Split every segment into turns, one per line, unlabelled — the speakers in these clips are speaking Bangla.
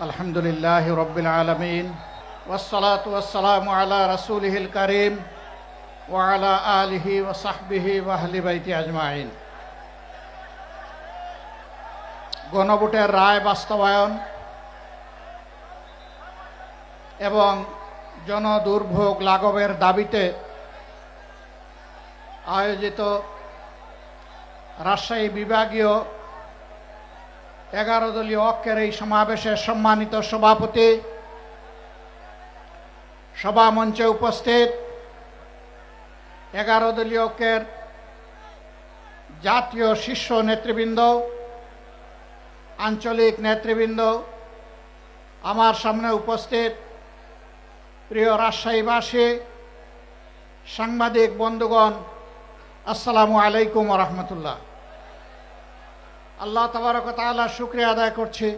আলহামদুলিল্লাহি রাব্বিল আলামিন ওয়াসসালাতু ওয়াসসালামু আলা রাসূলিহিল কারীম ওয়া আলা আলিহি ওয়া সাহবিহি ওয়া আহলি বাইতি আজমাইন। গণভোটের রায় বাস্তবায়ন এবং জনদুর্ভোগ লাঘবের দাবিতে আয়োজিত রাজশাহী বিভাগীয় 11 দলীয় ঐক্যের এই সমাবেশের সম্মানিত সভাপতি, সভা মঞ্চে উপস্থিত 11 দলীয় ঐক্যের জাতীয় শীর্ষ নেতৃবৃন্দ, আঞ্চলিক নেতৃবৃন্দ, আমার সামনে উপস্থিত প্রিয় রাজশাহীবাসী, সাংবাদিক বন্ধুগণ, আসসালামু আলাইকুম ওয়া রাহমাতুল্লাহ। আল্লাহ তাবারক ওয়া তাআলা শুকরিয়া আদায় করছি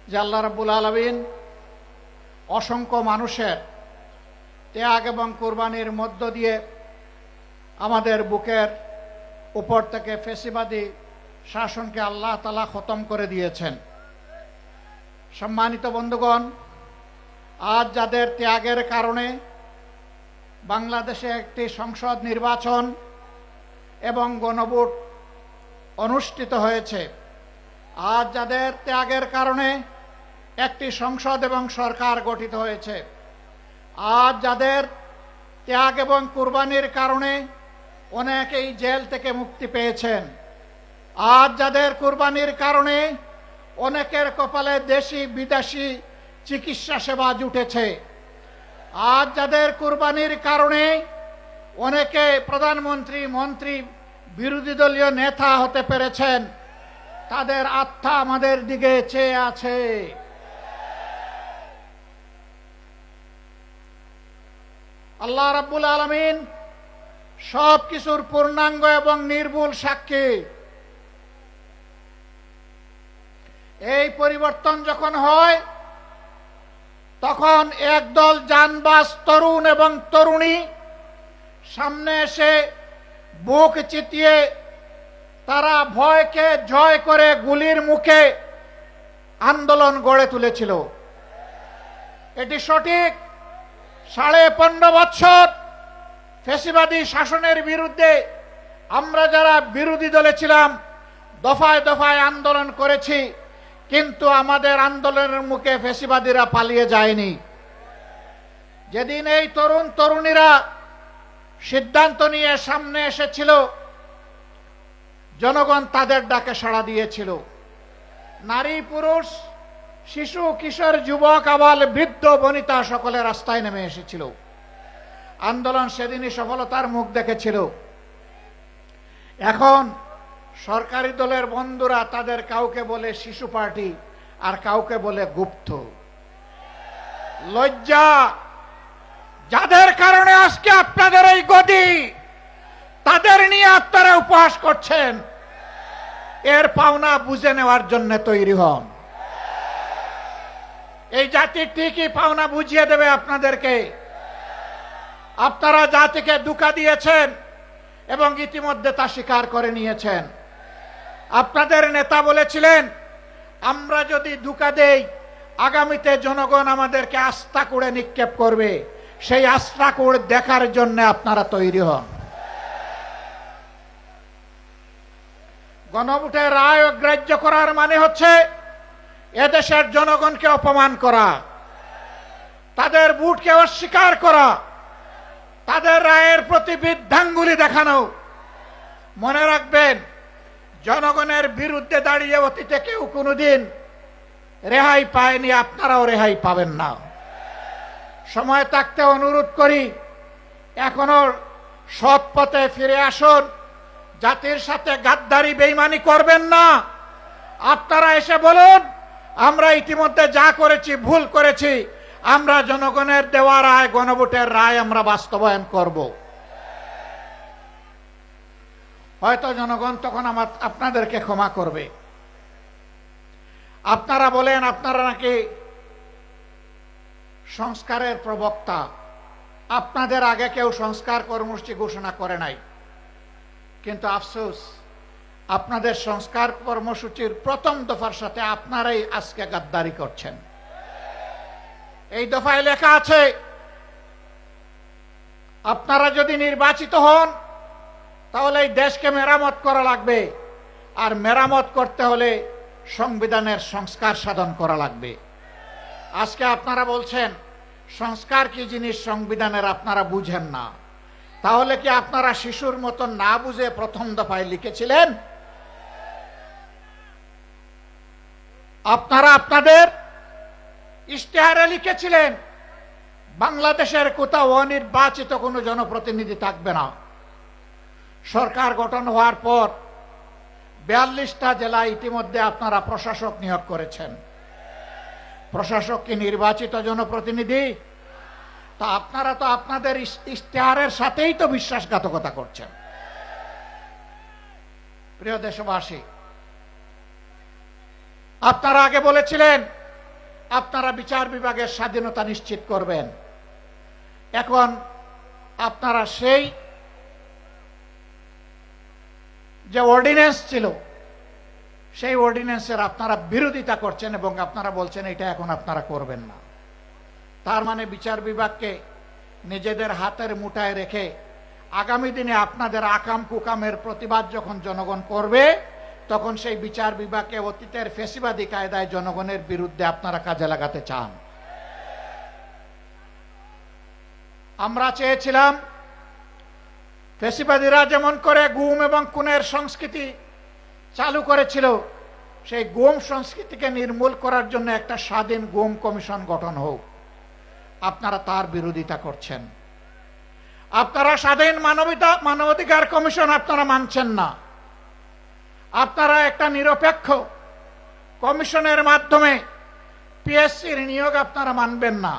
যে আল্লাহ রাব্বুল আলামিন অসংখ্য মানুষের ত্যাগ এবং কুরবানির মধ্য দিয়ে আমাদের বুকের উপর থেকে ফ্যাসিবাদী শাসনকে আল্লাহ তাআলা খতম করে দিয়েছেন। সম্মানিত বন্ধুগণ, আজ যাদের ত্যাগের কারণে বাংলাদেশে একটি সংসদ নির্বাচন এবং গণভোট অনুষ্ঠিত হয়েছে, আজ যাদের ত্যাগের কারণে একটি সংসদ এবং সরকার গঠিত হয়েছে, আজ যাদের ত্যাগ এবং কুরবানির কারণে অনেকেই জেল থেকে মুক্তি পেয়েছেন, আজ যাদের কুরবানির কারণে অনেকের কপালে দেশি বিদেশি চিকিৎসা সেবা জুটেছে, আজ যাদের কুরবানির কারণে অনেকে প্রধানমন্ত্রী, মন্ত্রী, বিরোধী দলীয় নেতা হতে পেরেছেন, তাদের আত্মা আমাদের দিকে চেয়ে আছে। আল্লাহ রাব্বুল আলামিন সব কিছুর পূর্ণাঙ্গ এবং নির্ভুল সাক্ষী। এই পরিবর্তন যখন হয়, তখন একদল জানবাজ তরুণ এবং তরুণী সামনে এসে বুক চিতিয়ে তারা ভয়কে জয় করে গুলির মুখে আন্দোলন গড়ে তুলেছিল। এটি সঠিক। 15.5 বছর ফ্যাসিবাদী শাসনের বিরুদ্ধে আমরা যারা বিরোধী দলে ছিলাম দফায় দফায় আন্দোলন করেছি, কিন্তু আমাদের আন্দোলনের মুখে ফ্যাসিবাদীরা পালিয়ে যায়নি। যেদিন এই তরুণ তরুণীরা সিদ্ধান্ত নিয়ে সামনে এসেছিল, জনগণ তাদের ডাকে সাড়া দিয়েছিল। নারী, পুরুষ, শিশু, কিশোর, যুবক, আবাল, বৃদ্ধ, বনিতা সকলে রাস্তায় নেমে এসেছিল। আন্দোলন সেদিনই সফলতার মুখ দেখেছিল। এখন সরকারি দলের বন্ধুরা তাদের কাউকে বলে শিশু পার্টি আর কাউকে বলে গুপ্ত। লজ্জা! যাদের কারণে আজকে আপনাদের এই গদি, তাদের নিয়ে আপনারা উপহাস করছেন, এর পাওনা বুঝে নেওয়ার জন্য তৈরি হন। এই জাতি ঠিকই পাওনা বুঝিয়ে দেবে আপনাদেরকে। আপনারা জাতিকে ধোঁকা দিয়েছেন এবং ইতিমধ্যে তা স্বীকার করে নিয়েছেন। আপনাদের নেতা বলেছিলেন, আমরা যদি ধোঁকা দেই আগামীতে জনগণ আমাদেরকে আস্থা করে নিক্ষেপ করবে। সেই আস্থা করে দেখার জন্য আপনারা তৈরি হন। গণভোটের রায় অগ্রাহ্য করার মানে হচ্ছে এদেশের জনগণকে অপমান করা, তাদের ভোটকে অস্বীকার করা, তাদের রায়ের প্রতি বৃদ্ধাঙ্গুলি দেখানো। মনে রাখবেন, জনগণের বিরুদ্ধে দাঁড়িয়ে অতীতে কেউ কোনোদিন রেহাই পায়নি, আপনারাও রেহাই পাবেন না। সময় থাকতে অনুরোধ করি, এখনো সৎ পথে ফিরে আসুন। জাতির সাথে গাদ্দারি বেঈমানি করবেন না। আপনারা এসে বলুন, আমরা ইতিমধ্যে যা করেছি ভুল করেছি, আমরা জনগণের দেওয়া রায়, গণভোটের রায় আমরা বাস্তবায়ন করব। হয়তো জনগণ তখন আপনাদেরকে ক্ষমা করবে। আপনারা বলেন আপনারা নাকি সংস্কারের প্রবক্তা। আপনাদের আগে কেউ সংস্কার কর্মসূচি ঘোষণা করে নাই, কিন্তু আফসোস আপনাদের সংস্কার কর্মসূচির প্রথম দফার সাথে আপনারাই আজকে গাদ্দারি করছেন। এই দফায় লেখা আছে, আপনারা যদি নির্বাচিত হন তাহলে এই দেশকে মেরামত করা লাগবে, আর মেরামত করতে হলে সংবিধানের সংস্কার সাধন করা লাগবে। আজকে আপনারা বলছেন সংস্কার কি জিনিস সংবিধানের আপনারা বুঝেন না। তাহলে কি আপনারা শিশুর মতো না বুঝে প্রথম দফায় লিখেছিলেন? আপনারা আপনাদের ইশতেহারে লিখেছিলেন বাংলাদেশের কোথাও অনির্বাচিত কোনো জনপ্রতিনিধি থাকবে না। সরকার গঠন হওয়ার পর 42টা জেলায় ইতিমধ্যে আপনারা প্রশাসক নিয়োগ করেছেন। প্রশাসক কি নির্বাচিত জনপ্রতিনিধি? তা আপনারা তো আপনাদের ইশতেহারের সাথেই তো বিশ্বাসঘাতকতা করছেন। প্রিয় দেশবাসী, আপনারা আগে বলেছিলেন আপনারা বিচার বিভাগের স্বাধীনতা নিশ্চিত করবেন। এখন আপনারা সেই যে অর্ডিন্যান্স ছিল সেই অর্ডিন্যান্সের আপনারা বিরোধিতা করছেন এবং আপনারা বলছেন এটা এখন আপনারা করবেন না। তার মানে বিচার বিভাগকে নিজেদের হাতের মুঠায় রেখে আগামী দিনে আপনাদের আকাম কুকামের প্রতিবাদ যখন জনগণ করবে তখন সেই বিচার বিভাগকে অতীতের ফ্যাসিবাদী কায়দায় জনগণের বিরুদ্ধে আপনারা কাজে লাগাতে চান। আমরা চেয়েছিলাম ফ্যাসিবাদীরা যেমন করে গুম এবং খুনের সংস্কৃতি চালু করেছিল, সেই গুম সংস্কৃতিকে নির্মূল করার জন্য একটা স্বাধীন গুম কমিশন গঠন হোক। আপনারা তার বিরোধিতা করছেন। আপনারা স্বাধীন মানবাধিকার কমিশন আপনারা মানছেন না। আপনারা একটা নিরপেক্ষ কমিশনের মাধ্যমে পিএসসির নিয়োগ আপনারা মানবেন না।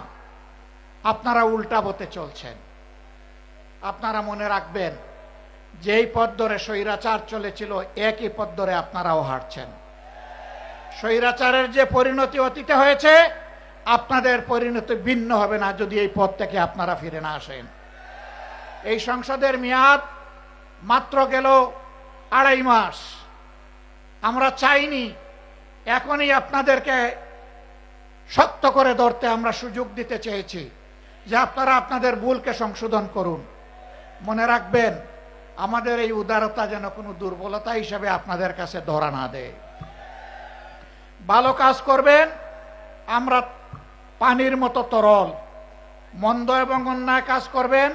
আপনারা উল্টা পথে চলছেন। আপনারা মনে রাখবেন, যেই পথ ধরে স্বৈরাচার চলেছিল একই পথ ধরে আপনারাও হাঁটছেন। স্বৈরাচারের যে পরিণতি অতীতে হয়েছে, আপনাদের পরিণতি ভিন্ন হবে না যদি এই পথ থেকে আপনারা ফিরে না আসেন। এই সংসদের মেয়াদ মাত্র গেল 2.5 মাস। আমরা চাইনি এখনই আপনাদেরকে শক্ত করে ধরতে আমরা সুযোগ দিতে চেয়েছি যে আপনারা আপনাদের ভুলকে সংশোধন করুন। মনে রাখবেন, আমাদের এই উদারতা যেন কোনো দুর্বলতা হিসেবে আপনাদের কাছে ধরা না দেয়। ভালো কাজ করবেন, আমরা পানির মতো তরল। মন্দ এবং অন্যায় কাজ করবেন,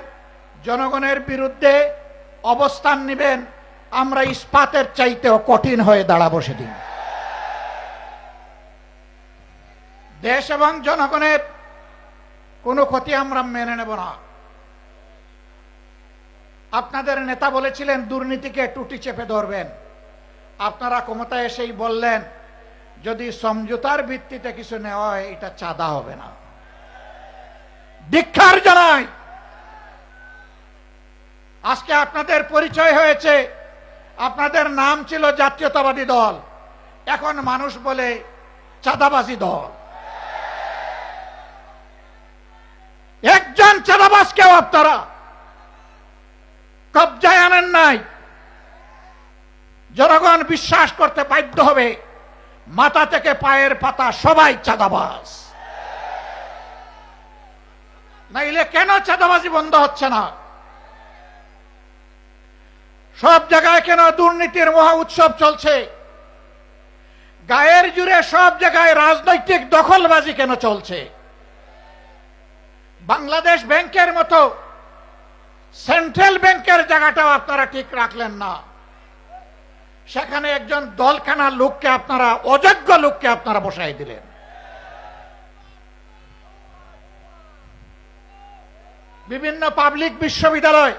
জনগণের বিরুদ্ধে অবস্থান নেবেন, আমরা ইস্পাতের চাইতেও কঠিন হয়ে দাঁড়াবো সেদিন। দেশ এবং জনগণের কোনো ক্ষতি আমরা মেনে নেব না। আপনাদের নেতা বলেছিলেন দুর্নীতিকে টুটি চেপে ধরবেন। আপনারা ক্ষমতায় এসেই বললেন যদি সমঝোতার ভিত্তিতে কিছু নেওয়া হয় এটা চাঁদা হবে না। ধিক্কার জানাই। আজকে আপনাদের পরিচয় হয়েছে, আপনাদের নাম ছিল জাতীয়তাবাদী দল, এখন মানুষ বলে চাঁদাবাজি দল। একজন চাঁদাবাজকেও আপনারা কবজায় আনেন নাই। জনগণ বিশ্বাস করতে বাধ্য হবে মাথা থেকে পায়ের পাতা সবাই চাঁদাবাজ। নাইলে কেন চাঁদাবাজি বন্ধ হচ্ছে না? সব জায়গায় কেন দুর্নীতির মহা উৎসব চলছে? গায়ের জুড়ে সব জায়গায় রাজনৈতিক দখলবাজি কেন চলছে? বাংলাদেশ ব্যাংকের মতো সেন্ট্রাল ব্যাংকের জায়গাটাও আপনারা ঠিক রাখলেন না। সেখানে একজন দলখানা লোককে আপনারা, অযোগ্য লোককে আপনারা বসাই দিলেন। বিভিন্ন পাবলিক বিশ্ববিদ্যালয়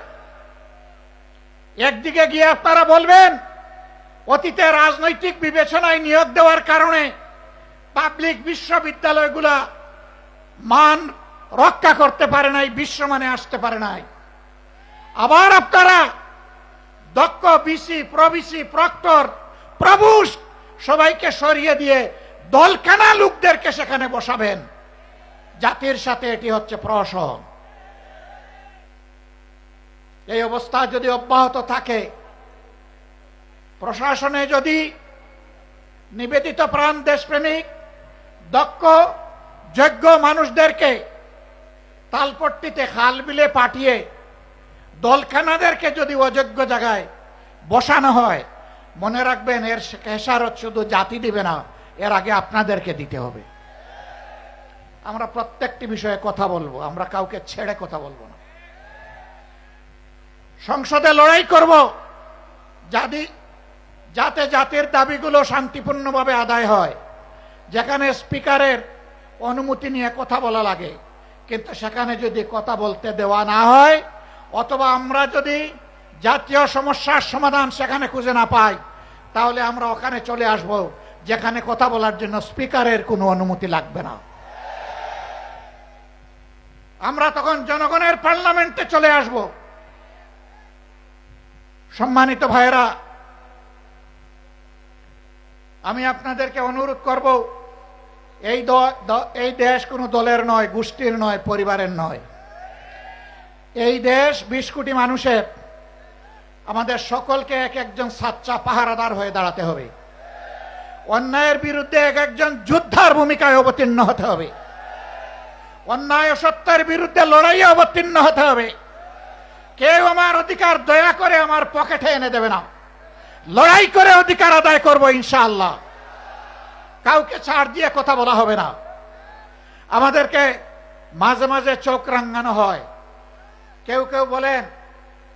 একদিকে গিয়ে আপনারা বলবেন অতীতে রাজনৈতিক বিবেচনায় নিয়োগ দেওয়ার কারণে পাবলিক বিশ্ববিদ্যালয়গুলা মান রক্ষা করতে পারে নাই, বিশ্বমানে আসতে পারে নাই। আবার আপনারা দক্ষ বিসি, প্রবিসি, প্রক্টর, প্রভুস্ট সবাইকে সরিয়ে দিয়ে দলখানা লোকদেরকে সেখানে বসাবেন। জাতির সাথে এটি হচ্ছে প্রহসন। এই অবস্থা যদি অব্যাহত থাকে প্রশাসনে যদি নিবেদিত প্রাণ দেশপ্রেমিক দক্ষ যোগ্য মানুষদেরকে তালপট্টিতে খাল বিলে পাঠিয়ে দলখানাদেরকে যদি অযোগ্য জায়গায় বসানো হয়, মনে রাখবেন এর খেসারত শুধু জাতি দিবে না, এর আগে আপনাদেরকে দিতে হবে। আমরা প্রত্যেকটি বিষয়ে কথা বলবো, আমরা কাউকে ছেড়ে কথা বলবো না। সংসদে লড়াই করব যাতে জাতির দাবিগুলো শান্তিপূর্ণভাবে আদায় হয়। যেখানে স্পিকারের অনুমতি নিয়ে কথা বলা লাগে, কিন্তু সেখানে যদি কথা বলতে দেওয়া না হয়, অথবা আমরা যদি জাতীয় সমস্যার সমাধান সেখানে খুঁজে না পাই, তাহলে আমরা ওখানে চলে আসব যেখানে কথা বলার জন্য স্পিকারের কোনো অনুমতি লাগবে না। আমরা তখন জনগণের পার্লামেন্টে চলে আসব। সম্মানিত ভাইয়েরা, আমি আপনাদেরকে অনুরোধ করব, এই দেশ কোনো দলের নয়, গোষ্ঠীর নয়, পরিবারের নয়। এই দেশ 20 কোটি মানুষের। আমাদের সকলকে এক একজন সাচ্চা পাহারাদার হয়ে দাঁড়াতে হবে। অন্যায়ের বিরুদ্ধে এক একজন যোদ্ধার ভূমিকায় অবতীর্ণ হতে হবে। অন্যায় ও সত্যের বিরুদ্ধে লড়াইয়ে অবতীর্ণ হতে হবে। কেউ আমার অধিকার দয়া করে আমার পকেটে এনে দেবে না। লড়াই করে অধিকার আদায় করব ইনশাআল্লাহ। কাউকে ছাড় দিয়ে কথা বলা হবে না। আমাদেরকে মাঝে মাঝে চোখ রাঙানো হয়। কেউ কেউ বলেন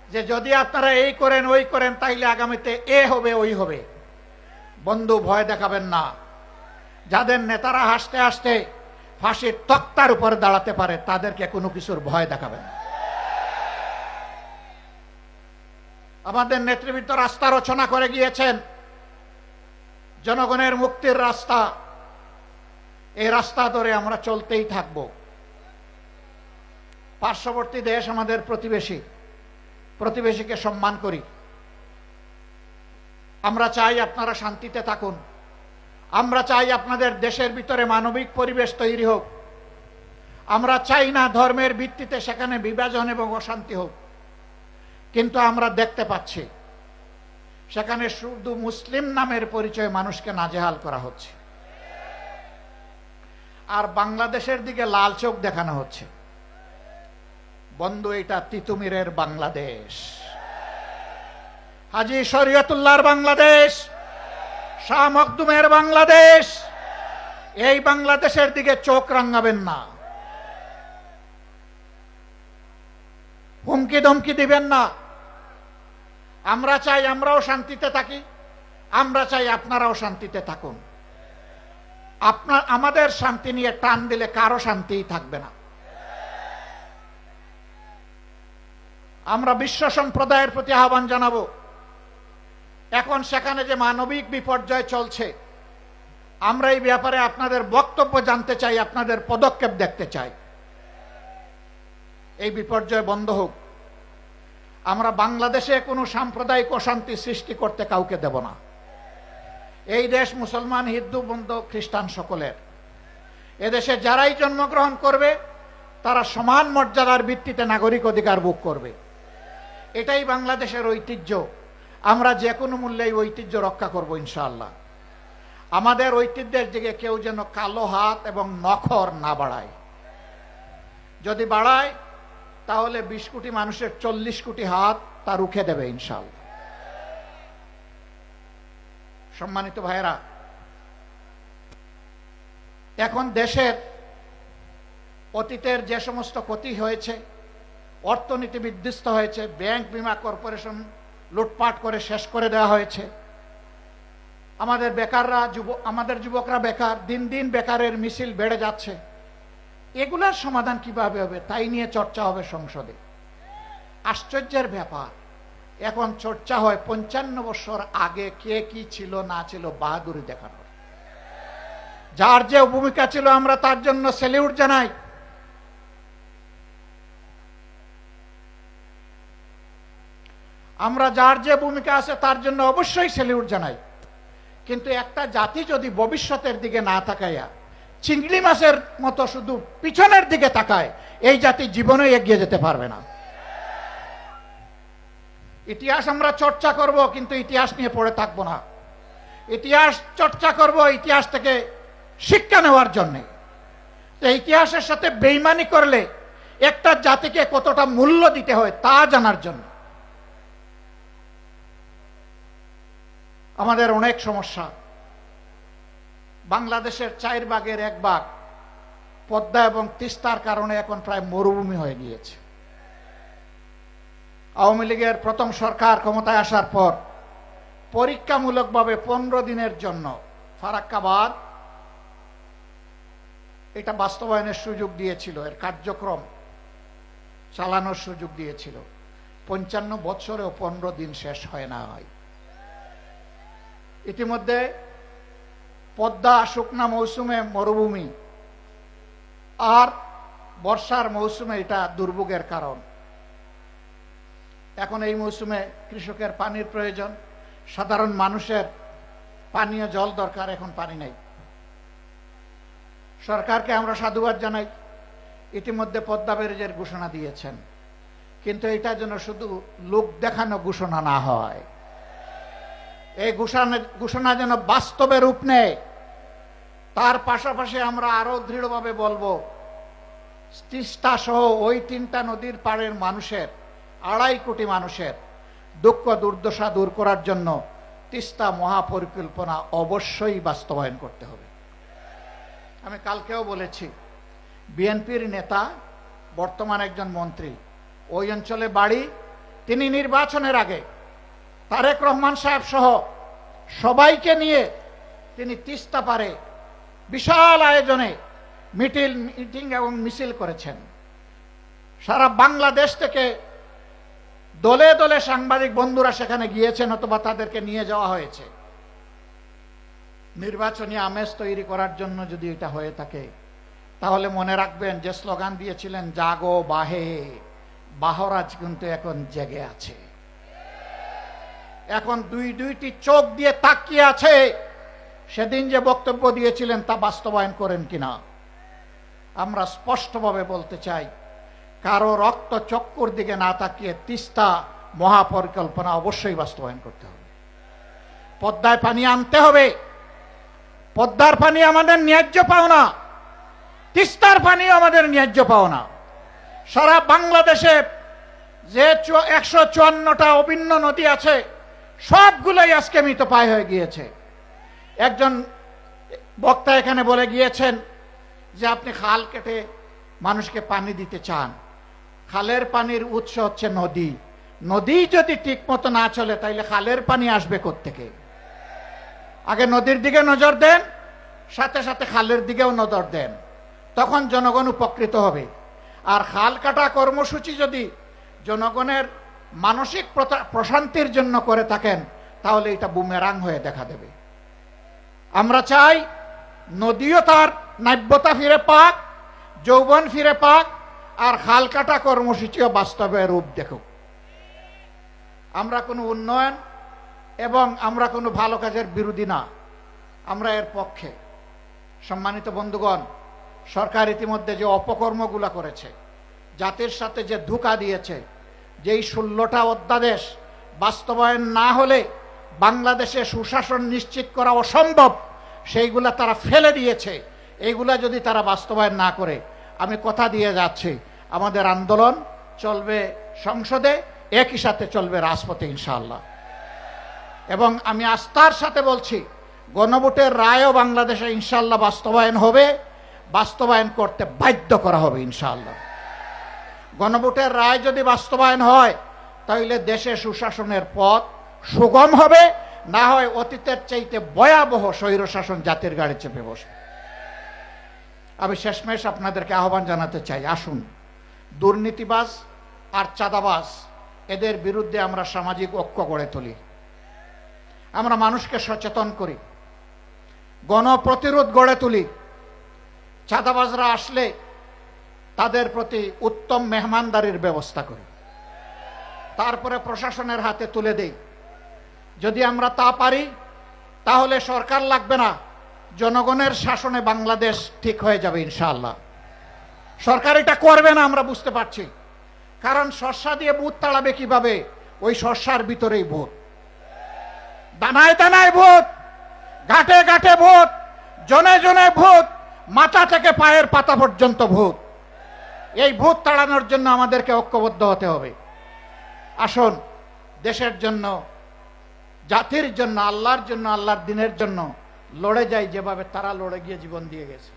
যে যদি আপনারা এই করেন ওই করেন তাইলে আগামীতে এ হবে ওই হবে। বন্ধু, ভয় দেখাবেন না। যাদের নেতারা হাসতে হাসতে ফাঁসির তক্তার উপরে দাঁড়াতে পারে, তাদেরকে কোনো কিছুর ভয় দেখাবেন না। আমাদের নেতৃবৃন্দ রাস্তা রচনা করে গিয়েছেন, জনগণের মুক্তির রাস্তা। এই রাস্তা ধরে আমরা চলতেই থাকব। পার্শ্ববর্তী দেশ আমাদের প্রতিবেশী, প্রতিবেশীকে সম্মান করি। আমরা চাই আপনারা শান্তিতে থাকুন। আমরা চাই আপনাদের দেশের ভিতরে মানবিক পরিবেশ তৈরি হোক। আমরা চাই না ধর্মের ভিত্তিতে সেখানে বিভাজন এবং অশান্তি হোক। কিন্তু আমরা দেখতে পাচ্ছি সেখানে শুধু মুসলিম নামের পরিচয়ে মানুষকে নাজেহাল করা হচ্ছে, আর বাংলাদেশের দিকে লাল চোখ দেখানো হচ্ছে। বন্ধু, এটা তিতুমিরের বাংলাদেশ, হাজী শরীয়তুল্লাহর বাংলাদেশ, শাহ মখদুমের বাংলাদেশ। এই বাংলাদেশের দিকে চোখ রাঙাবেন না। হুমকি ধমকি দিবেন না। আমরা চাই আমরাও শান্তিতে থাকি। আমরা চাই আপনারাও শান্তিতে থাকুন। আমাদের শান্তি নিয়ে টান দিলে কারো শান্তিই থাকবে না। আমরা বিশ্ব সম্প্রদায়ের প্রতি আহ্বান জানাবো, এখন সেখানে যে মানবিক বিপর্যয় চলছে, আমরা এই ব্যাপারে আপনাদের বক্তব্য জানতে চাই, আপনাদের পদক্ষেপ দেখতে চাই। এই বিপর্যয় বন্ধ হোক। আমরা বাংলাদেশে কোনো সাম্প্রদায়িক অশান্তি সৃষ্টি করতে কাউকে দেব না। এই দেশ মুসলমান, হিন্দু, বৌদ্ধ, খ্রিস্টান সকলের। এদেশে যারাই জন্মগ্রহণ করবে তারা সমান মর্যাদার ভিত্তিতে নাগরিক অধিকার ভোগ করবে। এটাই বাংলাদেশের ঐতিহ্য। আমরা যে কোনো মূল্যে এই ঐতিহ্য রক্ষা করব ইনশাআল্লাহ। আমাদের ঐতিহ্যের দিকে কেউ যেন কালো হাত এবং নখর না বাড়ায়। যদি বাড়ায় তাহলে 20 কোটি মানুষের 40 কোটি হাত তা রুখে দেবে ইনশাআল্লাহ। সম্মানিত ভাইয়েরা, এখন দেশের অতীতের যে সমস্ত ক্ষতি হয়েছে, অর্থনীতি বিধ্বস্ত হয়েছে, ব্যাংক বিমা কর্পোরেশন লুটপাট করে শেষ করে দেওয়া হয়েছে, আমাদের যুবকরা বেকার, দিন দিন বেকারের মিছিল বেড়ে যাচ্ছে। এগুলার সমাধান কিভাবে হবে তাই নিয়ে চর্চা হবে সংসদে। আশ্চর্যের ব্যাপার, এখন চর্চা হয় 55 বছর আগে কে কি ছিল না ছিল বাহাদুরি দেখানোর। যার যে ভূমিকা ছিল আমরা তার জন্য স্যালিউট জানাই। আমরা যার যে ভূমিকা আছে তার জন্য অবশ্যই স্যালিউট জানাই। কিন্তু একটা জাতি যদি ভবিষ্যতের দিকে না তাকায়া চিংড়ি মাছের মতো শুধু পিছনের দিকে তাকায়, এই জাতি জীবনে এগিয়ে যেতে পারবে না। ইতিহাস আমরা চর্চা করব, কিন্তু ইতিহাস নিয়ে পড়ে থাকবো না। ইতিহাস চর্চা করব ইতিহাস থেকে শিক্ষা নেওয়ার জন্য। তো ইতিহাসের সাথে বেইমানি করলে একটা জাতিকে কতটা মূল্য দিতে হয় তা জানার জন্য। আমাদের অনেক সমস্যা। বাংলাদেশের 4 ভাগের 1 ভাগ পদ্মা এবং তিস্তার কারণে এখন প্রায় মরুভূমি হয়ে গিয়েছে। আওয়ামী লীগের প্রথম সরকার ক্ষমতায় আসার পর পরীক্ষামূলকভাবে 15 দিনের জন্য ফারাক্কা বাঁধ এটা বাস্তবায়নের সুযোগ দিয়েছিল, এর কার্যক্রম চালানোর সুযোগ দিয়েছিল। 55 বছরেও 15 দিন শেষ হয় না। ইতিমধ্যে পদ্মা শুকনা মৌসুমে মরুভূমি, আর বর্ষার মৌসুমে এটা দুর্ভোগের কারণ। এখন এই মৌসুমে কৃষকের পানির প্রয়োজন, সাধারণ মানুষের পানীয় জল দরকার, এখন পানি নেই। সরকারকে আমরা সাধুবাদ জানাই, ইতিমধ্যে পদ্মা ব্যারেজের ঘোষণা দিয়েছেন, কিন্তু এটা যেন শুধু লোক দেখানো ঘোষণা না হয়, এই ঘোষণা যেন বাস্তবে রূপ নেয়। তার পাশাপাশি আমরা আরো দৃঢ়ভাবে বলবো, তিস্তা সহ ওই 3টা নদীর পাড়ের মানুষের 2.5 কোটি মানুষের দুঃখ দুর্দশা দূর করার জন্য তিস্তা মহাপরিকল্পনা অবশ্যই বাস্তবায়ন করতে হবে। আমি কালকেও বলেছি, বিএনপির নেতা, বর্তমান একজন মন্ত্রী, ওই অঞ্চলে বাড়ি, তিনি নির্বাচনের আগে তারেক রহমান সাহেব সহ সবাইকে নিয়ে তিনি তিস্তা পারে বিশাল আয়োজনে মিটিং এবং মিছিল করেছেন। সারা বাংলাদেশ থেকে দলে দলে সাংবাদিক বন্ধুরা সেখানে গিয়েছেন, অথবা তাদেরকে নিয়ে যাওয়া হয়েছে। নির্বাচনী আমেজ তৈরি করার জন্য যদি এটা হয়ে থাকে, তাহলে মনে রাখবেন যে স্লোগান দিয়েছিলেন জাগো বাহে, বাহরাজ কিন্তু এখন জেগে আছে, এখন দুইটি চোখ দিয়ে তাকিয়ে আছে। সেদিন যে বক্তব্য দিয়েছিলেন তা বাস্তবায়ন করেন কিনা। আমরা স্পষ্টভাবে বলতে চাই, কারো রক্ত চক্কর দিকে না তাকিয়ে তিস্তা মহাপরিকল্পনা অবশ্যই বাস্তবায়ন করতে হবে। পদ্মায় পানি আনতে হবে। পদ্মার পানি আমাদের ন্যায্য পাওনা, তিস্তার পানি আমাদের ন্যায্য পাওনা। সারা বাংলাদেশে যে 154টা অভিন্ন নদী আছে, সবগুলোই আজকে মৃতপ্রায় হয়ে গিয়েছে। একজন বক্তা এখানে বলে গিয়েছেন যে আপনি খাল কেটে মানুষকে পানি দিতে চান। খালের পানির উৎস হচ্ছে নদী। নদী যদি ঠিক মতো না চলে, তাইলে খালের পানি আসবে কোত্থেকে? আগে নদীর দিকে নজর দেন, সাথে সাথে খালের দিকেও নজর দেন, তখন জনগণ উপকৃত হবে। আর খাল কাটা কর্মসূচি যদি জনগণের মানসিক প্রশান্তির জন্য করে থাকেন, তাহলে এটা বুমেরাং হয়ে দেখা দেবে। আমরা চাই নদীও তার নাব্যতা ফিরে পাক, যৌবন ফিরে পাক, আর খাল কাটা কর্মসূচিও বাস্তবে রূপ দেখুক। আমরা কোনো উন্নয়ন এবং আমরা কোনো ভালো কাজের বিরোধী না, আমরা এর পক্ষে। সম্মানিত বন্ধুগণ, সরকার ইতিমধ্যে যে অপকর্মগুলো করেছে, জাতির সাথে যে ধোঁকা দিয়েছে, যেই 16টা অধ্যাদেশ বাস্তবায়ন না হলে বাংলাদেশে সুশাসন নিশ্চিত করা অসম্ভব, সেইগুলা তারা ফেলে দিয়েছে। এইগুলা যদি তারা বাস্তবায়ন না করে, আমি কথা দিয়ে যাচ্ছি, আমাদের আন্দোলন চলবে সংসদে, একই সাথে চলবে রাজপথে ইনশাআল্লাহ। এবং আমি আস্থার সাথে বলছি, গণভোটের রায়ও বাংলাদেশে ইনশাআল্লাহ বাস্তবায়ন হবে, বাস্তবায়ন করতে বাধ্য করা হবে ইনশাআল্লাহ। গণভোটের রায় যদি বাস্তবায়ন হয়, তাহলে দেশে সুশাসনের পথ সুগম হবে, না হয় অতীতের চাইতে ভয়াবহ স্বৈরশাসন জাতির গাড়ি চেপে বসবে। আমি শেষমেশ আপনাদেরকে আহ্বান জানাতে চাই, আসুন দুর্নীতিবাজ আর চাঁদাবাজ এদের বিরুদ্ধে আমরা সামাজিক ঐক্য গড়ে তুলি, আমরা মানুষকে সচেতন করি, গণপ্রতিরোধ গড়ে তুলি। চাঁদাবাজরা আসলে তাদের প্রতি উত্তম মেহমানদারির ব্যবস্থা করি, তারপরে প্রশাসনের হাতে তুলে দেই। যদি আমরা তা পারি, তাহলে সরকার লাগবে না, জনগণের শাসনে বাংলাদেশ ঠিক হয়ে যাবে ইনশাআল্লাহ। সরকার এটা করবে না আমরা বুঝতে পারছি, কারণ শস্যা দিয়ে বুথ তাড়াবে কিভাবে? ওই শস্যার ভিতরেই ভূত, দানায় দানায় ভূত, ঘাটে ঘাটে ভূত, জনে জনে ভূত, মাথা থেকে পায়ের পাতা পর্যন্ত ভূত। এই ভূত তাড়ানোর জন্য আমাদেরকে ঐক্যবদ্ধ হতে হবে। আসুন দেশের জন্য, জাতির জন্য, আল্লাহর জন্য, আল্লাহর দ্বীনের জন্য লড়ে যাই যেভাবে তারা লড়ে গিয়ে জীবন দিয়ে গেছে।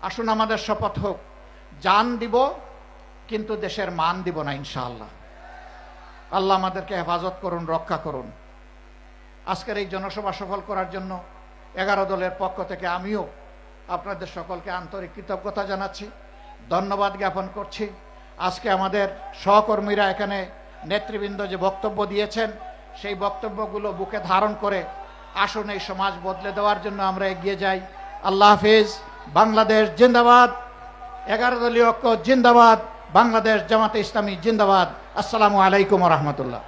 আসুন আমাদের শপথ হোক, জান দিব কিন্তু দেশের মান দিব না ইনশাআল্লাহ। আল্লাহ আমাদেরকে হেফাজত করুন, রক্ষা করুন। আজকের এই জনসভা সফল করার জন্য 11 দলের পক্ষ থেকে আমিও আপনাদের সকলকে আন্তরিক কৃতজ্ঞতা জানাচ্ছি, ধন্যবাদ জ্ঞাপন করছি। আজকে আমাদের সহকর্মীরা এখানে নেতৃবৃন্দ যে বক্তব্য দিয়েছেন, সেই বক্তব্যগুলো বুকে ধারণ করে আসুন এই সমাজ বদলে দেওয়ার জন্য আমরা এগিয়ে যাই। আল্লাহ হাফিজ। বাংলাদেশ জিন্দাবাদ। 11 দলীয় ঐক্য জিন্দাবাদ। বাংলাদেশ জামাতে ইসলামী জিন্দাবাদ। আসসালামু আলাইকুম ওয়া রাহমাতুল্লাহ।